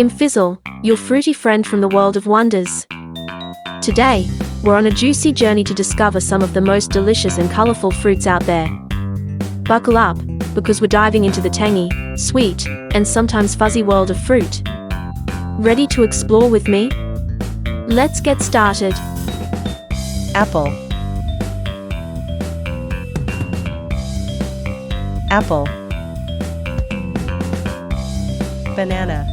Fizzle, your fruity friend from the world of wonders. Today, we're on a juicy journey to discover some of the most delicious and colorful fruits out there. Buckle up, because we're diving into the tangy, sweet, and sometimes fuzzy world of fruit. Ready to explore with me? Let's get started. Apple. Apple. Banana.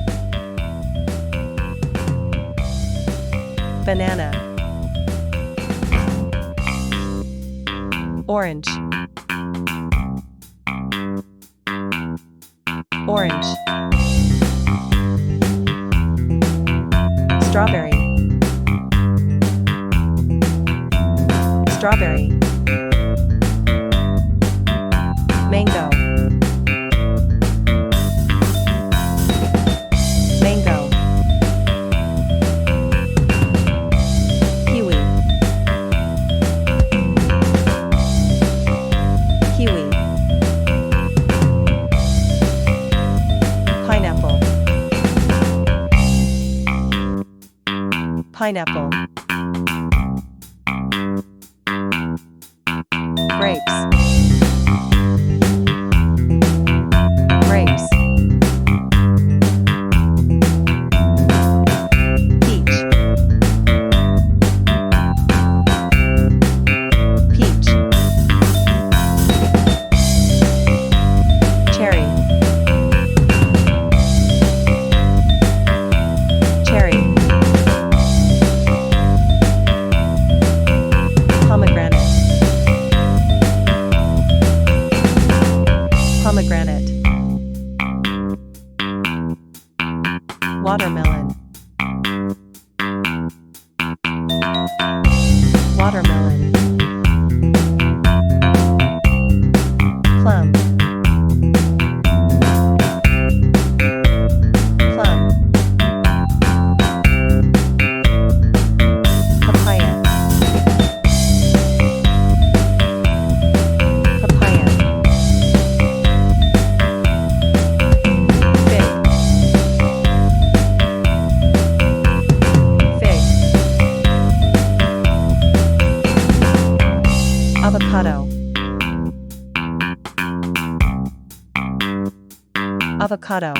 Banana. Orange. Orange. Strawberry. Strawberry. Mango. Mango. Kiwi. Kiwi. Pineapple. Pineapple. Grapes. Grapes. Peach. Peach. Cherry. Cherry. Pomegranate. Pomegranate. Watermelon. Watermelon. Plum. Plum. Papaya. Papaya. Fig. Fig. Avocado. Avocado.